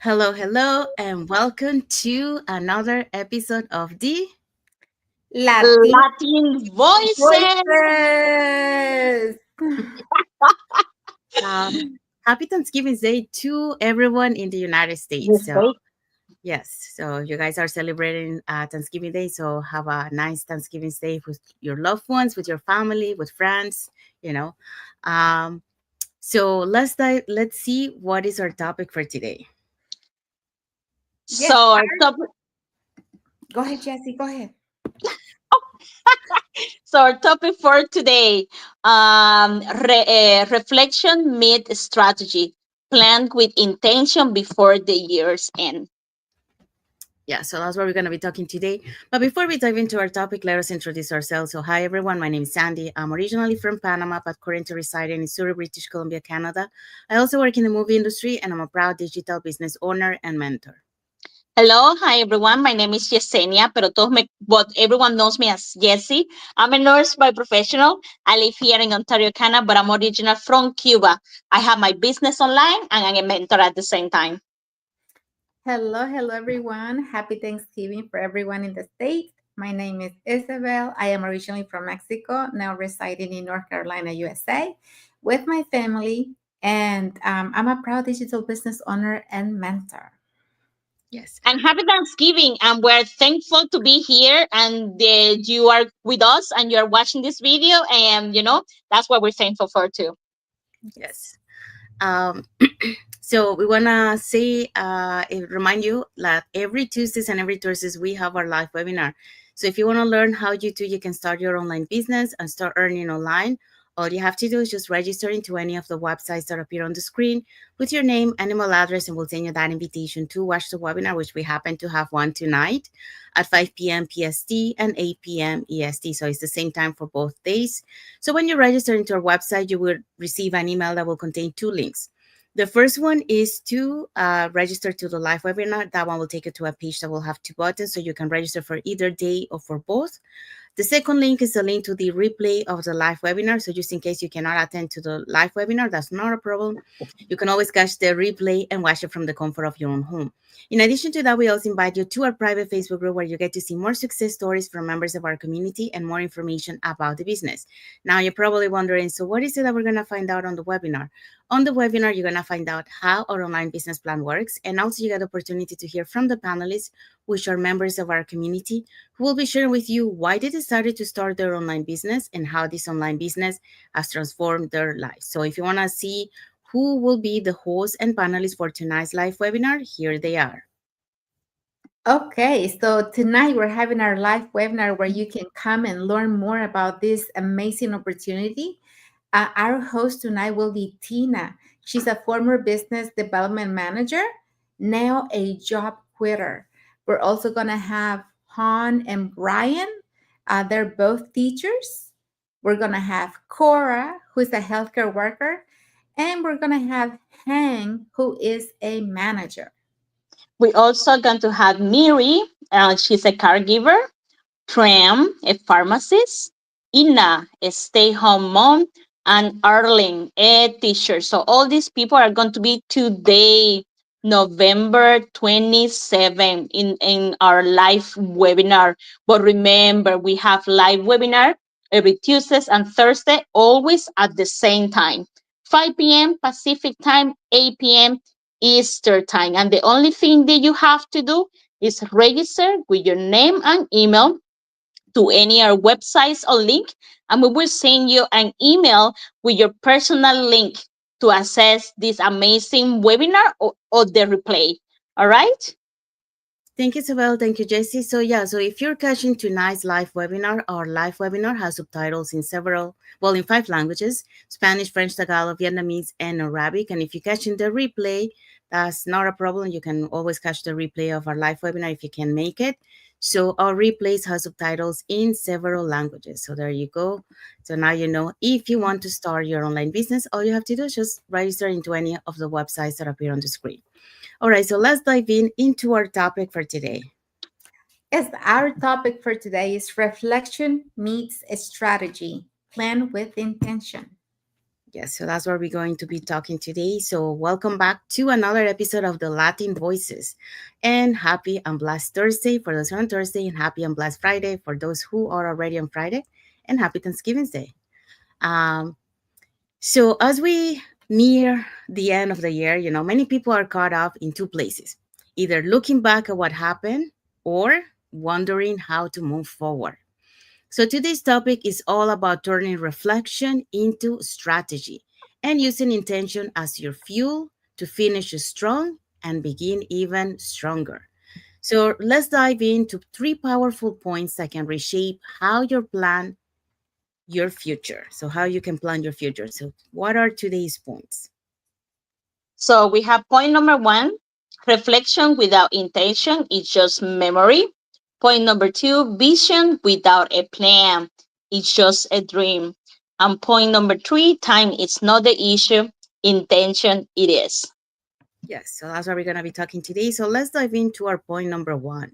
Hello, and welcome to another episode of the Latin Latin voices. voices. um, Happy Thanksgiving Day to everyone in the United States. Yes, So, right. yes, so you guys are celebrating Thanksgiving Day. So, have a nice Thanksgiving Day with your loved ones, with your family, with friends. You know, um, so let's see what is our topic for today. So Yes. our top, Go ahead, Jesse. Go ahead. so our topic for today, reflection meet strategy, planned with intention before the year's end. Yeah, so that's what we're going to be talking today. But before we dive into our topic, let us introduce ourselves. So, hi everyone, my name is Sandy. I'm originally from Panama, but currently residing in Surrey, British Columbia, Canada. I also work in the movie industry, and I'm a proud digital business owner and mentor. Hello, hi everyone. My name is Yesenia, but everyone knows me as Jessie. I'm a nurse by professional. I live here in Ontario, Canada, but I'm original from Cuba. I have my business online and I'm a mentor at the same time. Hello, everyone. Happy Thanksgiving for everyone in the States. My name is Isabel. I am originally from Mexico, now residing in North Carolina, USA, with my family. And I'm a proud digital business owner and mentor. Yes. And happy Thanksgiving. And we're thankful to be here and you are with us and you're watching this video. And, that's what we're thankful for too. Yes. Um, so we wanna say, remind you that every Tuesdays and every Thursdays we have our live webinar. So if you want to learn how you can start your online business and start earning online, all you have to do is just register into any of the websites that appear on the screen with your name and email address, and we'll send you that invitation to watch the webinar, which we happen to have one tonight at 5 p.m. PST and 8 p.m. EST. So it's the same time for both days. So when you register into our website, you will receive an email that will contain two links. The first one is to register to the live webinar. That one will take you to a page that will have two buttons, so you can register for either day or for both. The second link is a link to the replay of the live webinar. So just in case you cannot attend to the live webinar, that's not a problem. You can always catch the replay and watch it from the comfort of your own home. In addition to that, we also invite you to our private Facebook group where you get to see more success stories from members of our community and more information about the business. Now, you're probably wondering, so what is it that we're going to find out on the webinar? On the webinar, you're going to find out how our online business plan works, and also you get the opportunity to hear from the panelists, which are members of our community, who will be sharing with you why they decided to start their online business and how this online business has transformed their lives. So if you want to see who will be the hosts and panelists for tonight's live webinar, here they are. Okay, so tonight we're having our live webinar where you can come and learn more about this amazing opportunity. Our host tonight will be Tina. She's a former business development manager, now a job quitter. We're also going to have Han and Brian. They're both teachers. We're going to have Cora, who's a healthcare worker, and we're going to have Hang, who is a manager. We also going to have Miri, she's a caregiver. Tram, a pharmacist, Ina, a stay-home mom, and Arling, a teacher. So all these people are going to be today, November 27, in our live webinar. But remember, we have live webinar every Tuesdays and Thursday, always at the same time. 5 p.m. Pacific time, 8 p.m. Eastern time. And the only thing that you have to do is register with your name and email to any of our websites or link, and we will send you an email with your personal link to access this amazing webinar or the replay. All right? Thank you, Isabel. Thank you, Jesse. So yeah, so if you're catching tonight's live webinar, our live webinar has subtitles in in 5 languages: Spanish, French, Tagalog, Vietnamese, and Arabic. And if you're catching the replay, that's not a problem. You can always catch the replay of our live webinar if you can make it. So our replays have subtitles in several languages. So there you go. So now you know if you want to start your online business, all you have to do is just register into any of the websites that appear on the screen. All right, so let's dive into our topic for today. Yes, our topic for today is reflection meets a strategy, plan with intention. Yes, so that's what we're going to be talking today. So, welcome back to another episode of the Latin Voices. And happy and blessed Thursday for those who are on Thursday, and happy and blessed Friday for those who are already on Friday, and happy Thanksgiving Day. Um, so, as we near the end of the year, many people are caught up in two places, either looking back at what happened or wondering how to move forward. So today's topic is all about turning reflection into strategy and using intention as your fuel to finish strong and begin even stronger. So let's dive into three powerful points that can reshape how you plan your future. So how you can plan your future. So what are today's points? So we have point number one, reflection without intention is just memory. Point number two, vision without a plan is just a dream. And point number three, time is not the issue, intention it is. Yes, so that's what we're going to be talking today. So let's dive into our point number one.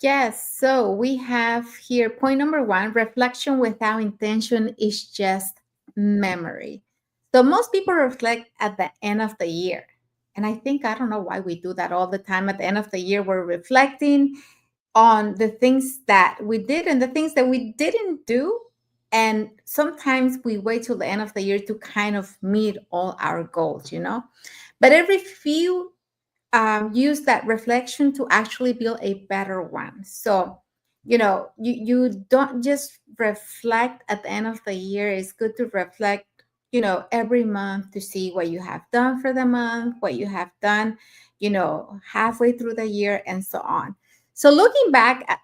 Yes, so we have here point number one, reflection without intention is just memory. So most people reflect at the end of the year. And I think, I don't know why we do that all the time. At the end of the year, we're reflecting on the things that we did and the things that we didn't do. And sometimes we wait till the end of the year to kind of meet all our goals. But every few use that reflection to actually build a better one. So, you don't just reflect at the end of the year. It's good to reflect, every month to see what you have done for the month, what you have done, halfway through the year, and so on. So, looking back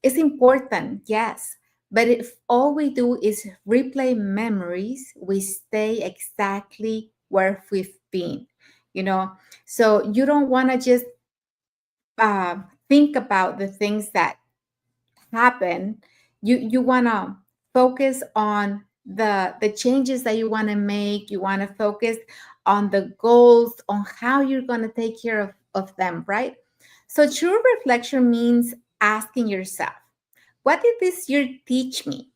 is important, yes. But if all we do is replay memories, we stay exactly where we've been, you know so you don't want to just think about the things that happen. You want to focus on the changes that you want to make. You want to focus on the goals, on how you're going to take care of them, right? So true reflection means asking yourself, what did this year teach me?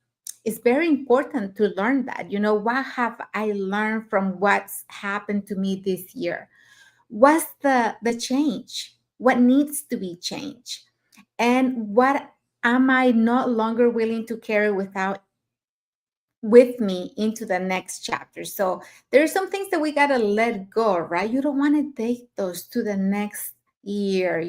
It's very important to learn that. What have I learned from what's happened to me this year? What's the change? What needs to be changed? And what am I not longer willing to carry with me into the next chapter? So there's some things that we gotta let go, right? You don't want to take those to the next year,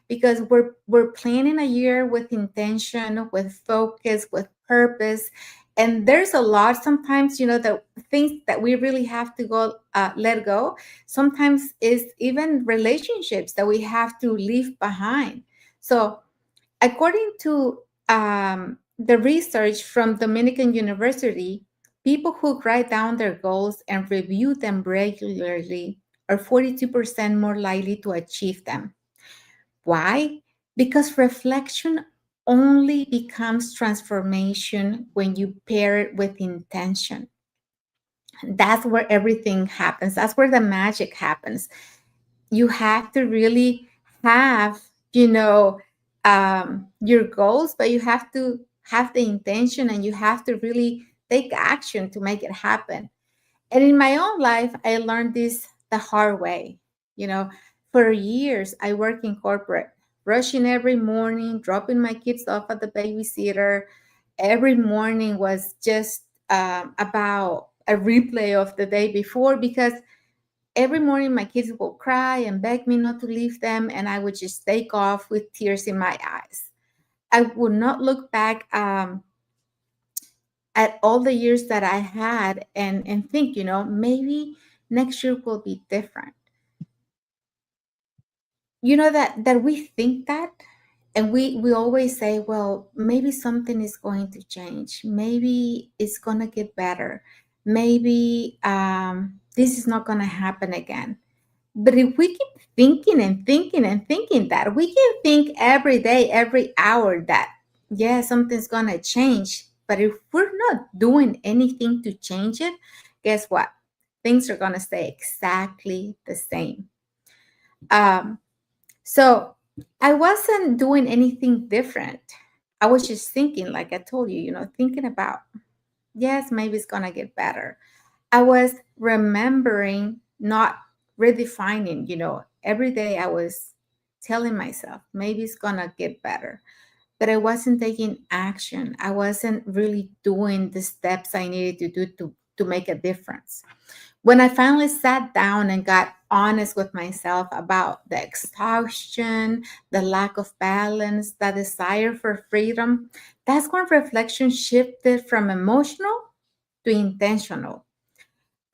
because we're planning a year with intention, with focus, with purpose. And there's a lot sometimes, the things that we really have to go let go. Sometimes is even relationships that we have to leave behind. So according to the research from Dominican University, people who write down their goals and review them regularly are 42% more likely to achieve them. Why? Because reflection only becomes transformation when you pair it with intention. That's where everything happens. That's where the magic happens. You have to really have your goals, but you have to have the intention, and you have to really take action to make it happen. And in my own life, I learned this the hard way. you know for years I worked in corporate, rushing every morning, dropping my kids off at the babysitter. Every morning was just about a replay of the day before, because every morning my kids will cry and beg me not to leave them, and I would just take off with tears in my eyes. I would not look back at all the years that I had, and think, maybe next year will be different. That we think that, and we always say, well, maybe something is going to change, maybe it's going to get better, maybe this is not going to happen again. But if we keep thinking and thinking and thinking that, we can think every day, every hour that, yeah, something's going to change. But if we're not doing anything to change it, guess what? Things are going to stay exactly the same. Um, so I wasn't doing anything different. I was just thinking, like I told you, thinking about Yes, maybe it's gonna get better. I was remembering, not redefining, every day I was telling myself, maybe it's gonna get better. But I wasn't taking action. I wasn't really doing the steps I needed to do to make a difference. When I finally sat down and got honest with myself about the exhaustion, the lack of balance, the desire for freedom, that's when reflection shifted from emotional to intentional.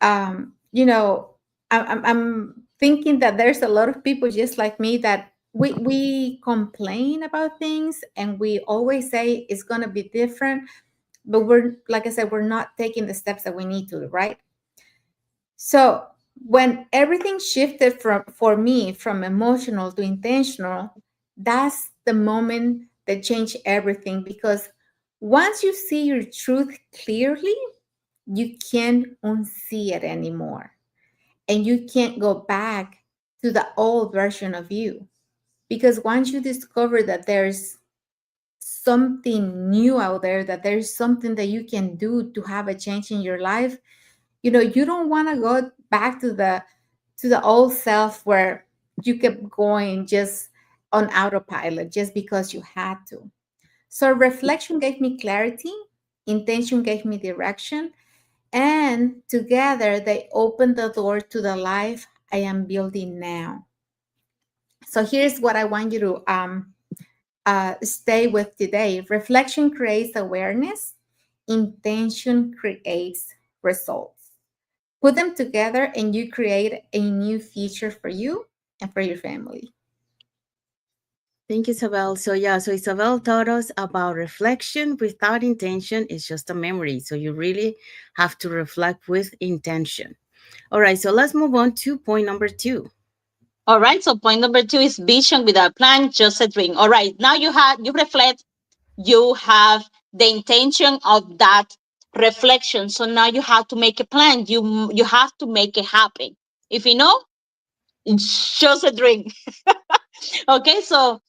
You know, I'm thinking that there's a lot of people just like me that we complain about things and we always say it's going to be different, but we're, like I said, we're not taking the steps that we need to, right? So when everything shifted from for me from emotional to intentional, that's the moment that changed everything, because once you see your truth clearly, you can't unsee it anymore. And you can't go back to the old version of you. Because once you discover that there's something new out there, that there's something that you can do to have a change in your life, you don't want to go back to the old self where you kept going just on autopilot just because you had to. So reflection gave me clarity, intention gave me direction, and together they opened the door to the life I am building now. So here's what I want you to stay with today. Reflection creates awareness, intention creates results. Put them together and you create a new future for you and for your family. Thank you, Isabel. So yeah, so Isabel taught us about reflection without intention is just a memory. So you really have to reflect with intention. All right, so let's move on to point number two. All right. So point number two is vision without plan, just a dream. All right. Now you reflect, you have the intention of that reflection. So now you have to make a plan. You have to make it happen. If you know, it's just a dream. Okay, so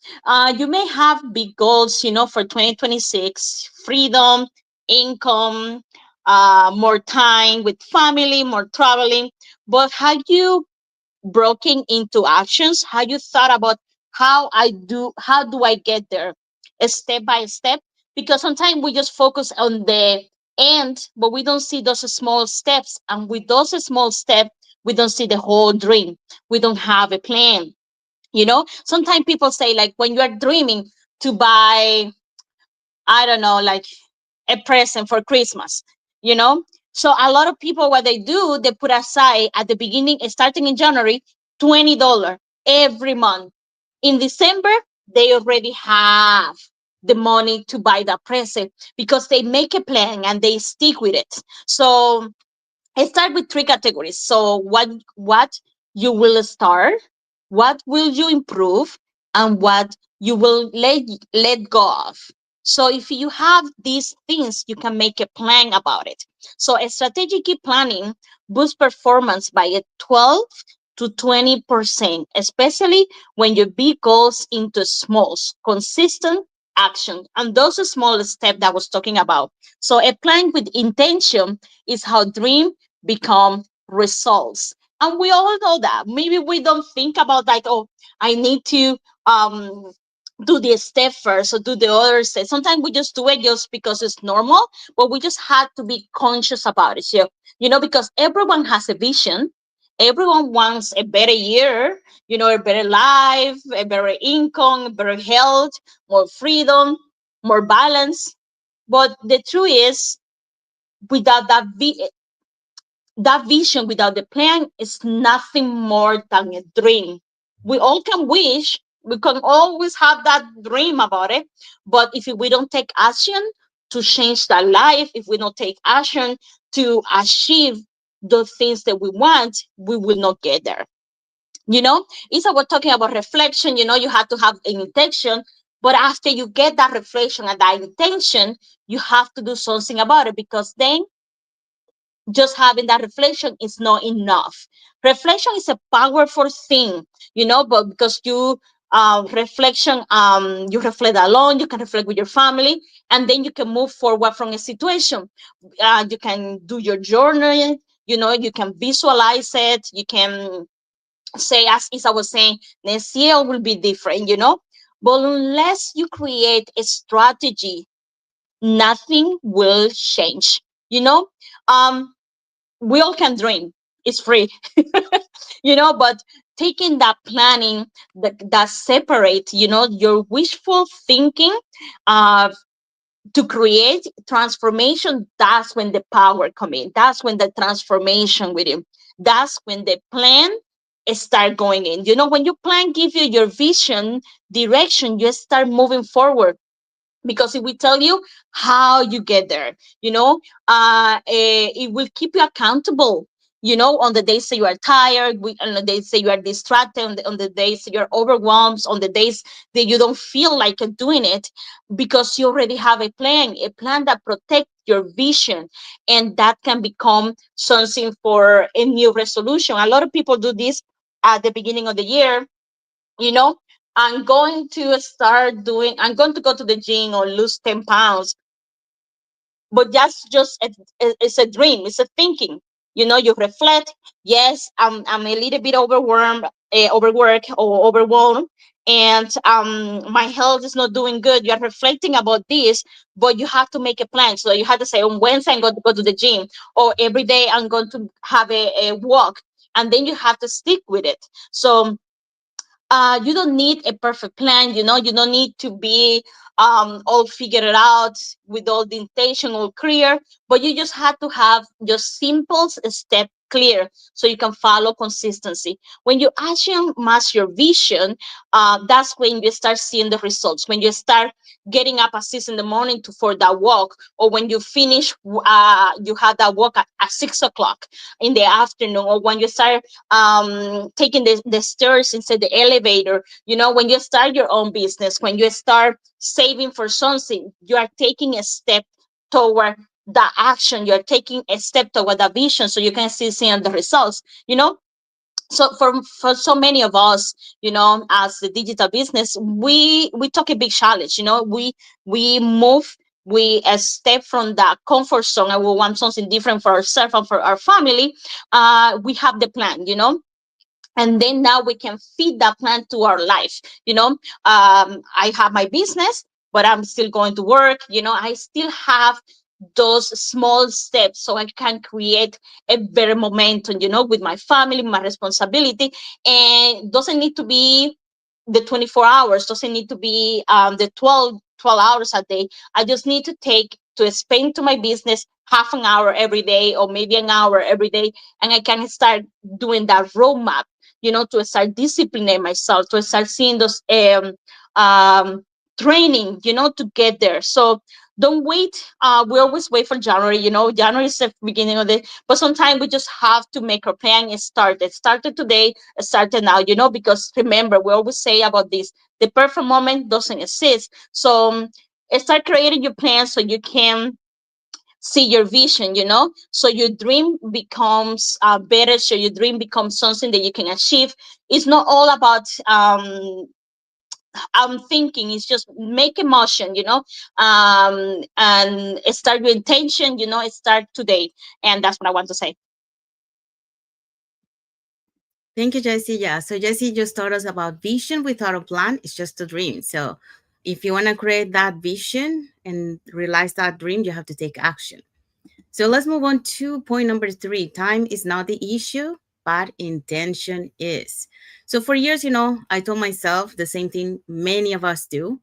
you may have big goals, for 2026: freedom, income, more time with family, more traveling. But have you broken into actions? How you thought about how do I get there, step by step? Because sometimes we just focus on the end, but we don't see those small steps. And with those small steps, we don't see the whole dream. We don't have a plan. Sometimes people say, like, when you are dreaming to buy, I don't know, like a present for Christmas, you know? So a lot of people, what they do, they put aside at the beginning, starting in January, $20 every month. In December, they already have the money to buy that present because they make a plan and they stick with it. So I start with three categories. So what you will start, what will you improve, and what you will let go of. So if you have these things, you can make a plan about it. So a strategic planning boosts performance by a 12 to 20%, especially when you big goals into small, consistent action. And those are small steps that I was talking about. So a plan with intention is how dream become results. And we all know that. Maybe we don't think about that, oh, I need to um do this step first or do the other step. Sometimes we just do it just because it's normal, but we just had to be conscious about it. So, because everyone has a vision. Everyone wants a better year, a better life, a better income, better health, more freedom, more balance. But the truth is, without that vision, without the plan, is nothing more than a dream. We all can wish, we can always have that dream about it, but if we don't take action to change that life, if we don't take action to achieve the things that we want, we will not get there. It's about talking about reflection. You have to have an intention, but after you get that reflection and that intention, you have to do something about it, because then just having that reflection is not enough. Reflection is a powerful thing, but because you reflection. You reflect alone, you can reflect with your family, and then you can move forward from a situation. You can do your journey, you can visualize it, you can say, as Isa was saying, next year will be different. But unless you create a strategy, nothing will change. You know, um, we all can dream. It's free, but taking that planning that separate, your wishful thinking, uh, to create transformation, that's when the power come in. That's when the transformation with you. That's when the plan start going in. When your plan gives you your vision, direction, you start moving forward, because it will tell you how you get there. It will keep you accountable, on the days that you are tired, on the days that you are distracted, on the days that you're overwhelmed, on the days that you don't feel like doing it, because you already have a plan that protects your vision, and that can become something for a new resolution. A lot of people do this at the beginning of the year. you know I'm going to go to the gym or lose 10 pounds. But that's just it's a dream, it's a thinking. You reflect. Yes, I'm a little bit overworked or overwhelmed, and my health is not doing good. You're reflecting about this, but you have to make a plan. So you have to say, on Wednesday I'm going to go to the gym, or every day I'm going to have a walk, and then you have to stick with it. So you don't need a perfect plan. You don't need to be all figured out, with all the intention all clear, but you just have to have just simple step clear, so you can follow consistency. When you actually match your vision, that's when you start seeing the results. When you start getting up at 6 in the morning for that walk, or when you finish, you have that walk at 6 o'clock in the afternoon, or when you start taking the stairs instead the elevator. When you start your own business, when you start saving for something, you are taking a step toward the action. You're taking a step toward the vision, so you can see seeing the results. So for so many of us, as the digital business, we took a big challenge. We move, we step from the comfort zone, and we want something different for ourselves and for our family. We have the plan, and then now we can feed that plan to our life. I have my business, but I'm still going to work. I still have those small steps, so I can create a better momentum, with my family, my responsibility. And doesn't need to be the 24 hours, doesn't need to be the 12 hours a day. I just need to spend to my business half an hour every day, or maybe an hour every day, and I can start doing that roadmap, to start disciplining myself, to start seeing those um, training, to get there. So don't wait. We always wait for January. January is the beginning of the, but sometimes we just have to make our plan and start it. Started today, started now. Because remember, we always say about this: the perfect moment doesn't exist. So start creating your plan so you can see your vision, so your dream becomes better, so your dream becomes something that you can achieve. It's not all about I'm thinking. It's just make a motion, and start your intention, start today. And that's what I want to say. Thank you, Jessie. Yeah. So Jessie just told us about vision without a plan. It's just a dream. So if you want to create that vision and realize that dream, you have to take action. So let's move on to point number 3. Time is not the issue, but intention is. So for years, I told myself the same thing many of us do.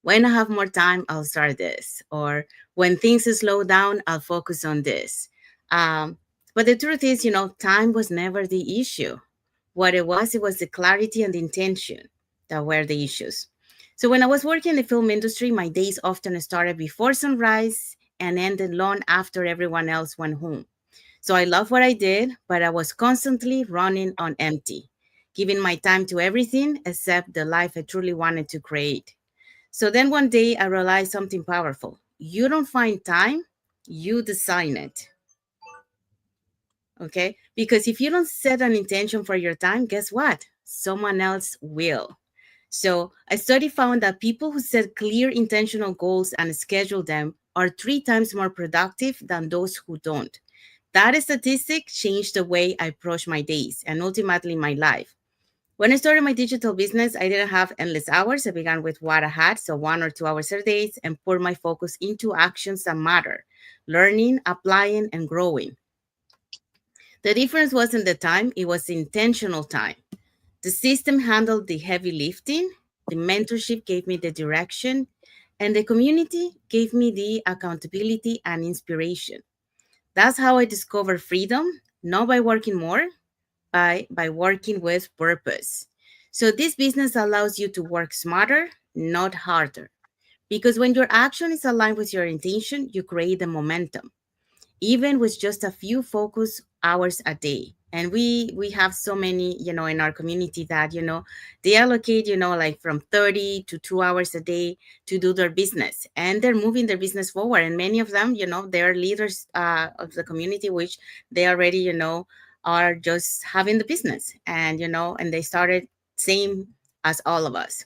When I have more time, I'll start this. Or when things slow down, I'll focus on this. Um, but the truth is, time was never the issue. What it was the clarity and the intention that were the issues. So when I was working in the film industry, my days often started before sunrise and ended long after everyone else went home. So I loved what I did, but I was constantly running on empty, giving my time to everything except the life I truly wanted to create. So then one day I realized something powerful. You don't find time, you design it. Okay? Because if you don't set an intention for your time, guess what? Someone else will. So a study found that people who set clear intentional goals and schedule them are 3 times more productive than those who don't. That statistic changed the way I approach my days and ultimately my life. When I started my digital business, I didn't have endless hours. I began with what I had, so 1 or 2 hours a day, and poured my focus into actions that matter, learning, applying, and growing. The difference wasn't the time, it was intentional time. The system handled the heavy lifting, the mentorship gave me the direction, and the community gave me the accountability and inspiration. That's how I discovered freedom, not by working more, by working with purpose. So this business allows you to work smarter, not harder. Because when your action is aligned with your intention, you create the momentum even with just a few focus hours a day. And we have so many, in our community that, they allocate, like from 30 to 2 hours a day to do their business, and they're moving their business forward. And many of them, they're leaders of the community, which they already, are just having the business, and and they started same as all of us.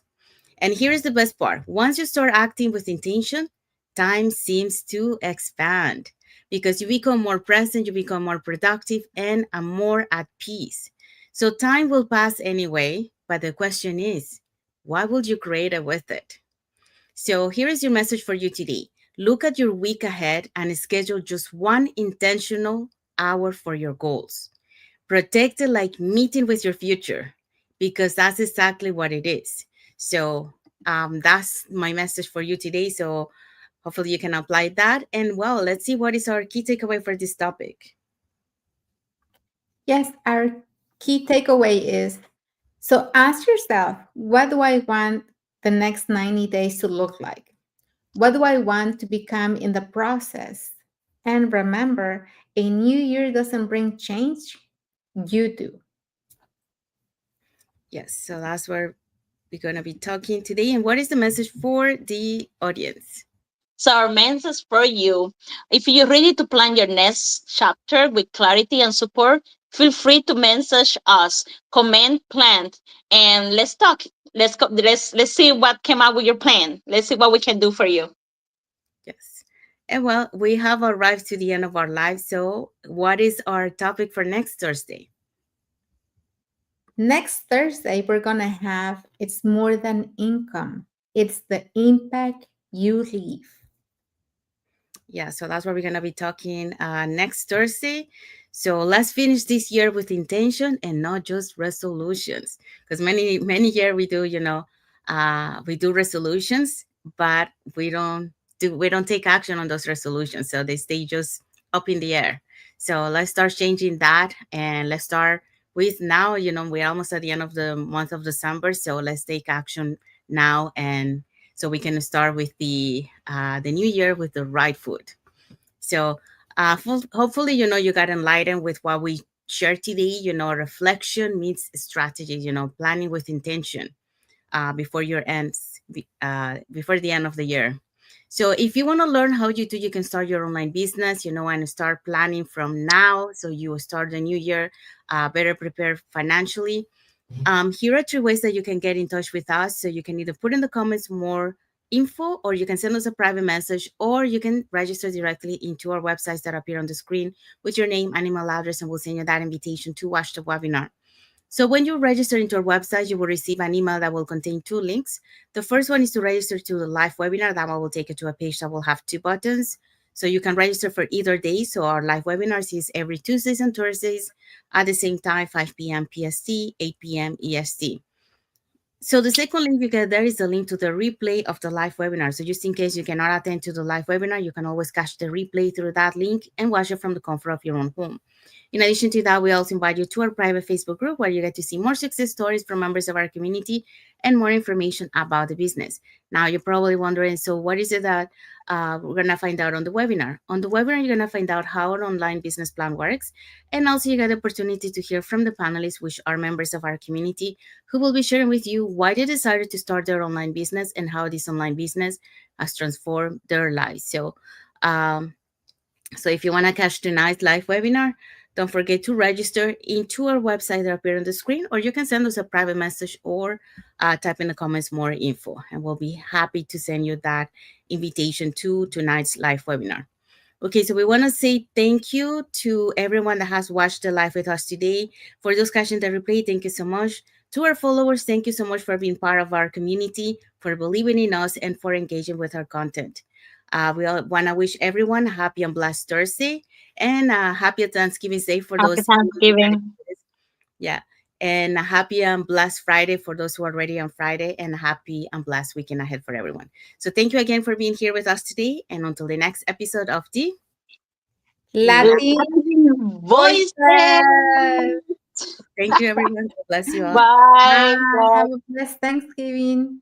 And here is the best part: once you start acting with intention, time seems to expand because you become more present, you become more productive, and are more at peace. So time will pass anyway, but the question is, what will you create with it? So here is your message for you today. Look at your week ahead and schedule just one intentional hour for your goals. Protect it like meeting with your future, because that's exactly what it is. So that's my message for you today. So hopefully you can apply that. And well, let's see what is our key takeaway for this topic. Yes, our key takeaway is, so ask yourself, what do I want the next 90 days to look like? What do I want to become in the process? And remember, a new year doesn't bring change, you do. Yes, so that's where we're going to be talking today. And what is the message for the audience? So our message for you, if you're ready to plan your next chapter with clarity and support, feel free to message us, comment, plan, and let's talk. Let's see what came out with your plan. Let's see what we can do for you. Yes. And well, we have arrived to the end of our live. So what is our topic for next Thursday? Next Thursday, we're going to have It's More Than Income, it's the impact you leave. Yeah, so that's what we're gonna be talking next Thursday. So let's finish this year with intention and not just resolutions, because many year we do, we do resolutions, but we don't take action on those resolutions, so they stay just up in the air. So let's start changing that, and let's start with now. We're almost at the end of the month of December, so let's take action now, and so we can start with the new year with the right foot. So hopefully, you got enlightened with what we shared today. Reflection meets strategy. Planning with intention before the end of the year. So if you want to learn how you can start your online business, and start planning from now, so you start the new year better prepared financially. Here are 3 ways that you can get in touch with us. So you can either put in the comments more info, or you can send us a private message, or you can register directly into our websites that appear on the screen with your name and email address, and we'll send you that invitation to watch the webinar. So when you register into our website, you will receive an email that will contain 2 links. The first one is to register to the live webinar. That one will take you to a page that will have 2 buttons. So you can register for either day. So our live webinars is every Tuesdays and Thursdays at the same time, 5 p.m. PST, 8 p.m. EST. So the second link you get there is the link to the replay of the live webinar. So just in case you cannot attend to the live webinar, you can always catch the replay through that link and watch it from the comfort of your own home. In addition to that, we also invite you to our private Facebook group, where you get to see more success stories from members of our community and more information about the business. Now, you're probably wondering, so what is it that we're going to find out on the webinar? On the webinar, you're going to find out how an online business plan works. And also you get the opportunity to hear from the panelists, which are members of our community, who will be sharing with you why they decided to start their online business and how this online business has transformed their lives. So if you want to catch tonight's live webinar, Don't forget to register into our website that appear on the screen, or you can send us a private message or type in the comments more info, and we'll be happy to send you that invitation to tonight's live webinar. Okay, so we want to say thank you to everyone that has watched the live with us today. For those catching the replay, thank you so much. To our followers, thank you so much for being part of our community, for believing in us, and for engaging with our content. We all want to wish everyone a happy and blessed Thursday and happy Thanksgiving Day for Happy those who in the United Thanksgiving. States. Yeah. And a happy and blessed Friday for those who are ready on Friday, and a happy and blessed weekend ahead for everyone. So thank you again for being here with us today. And until the next episode of the Latin Latin voices. voices. Thank you, everyone. God bless you all. Bye. Bye. Have a blessed Thanksgiving.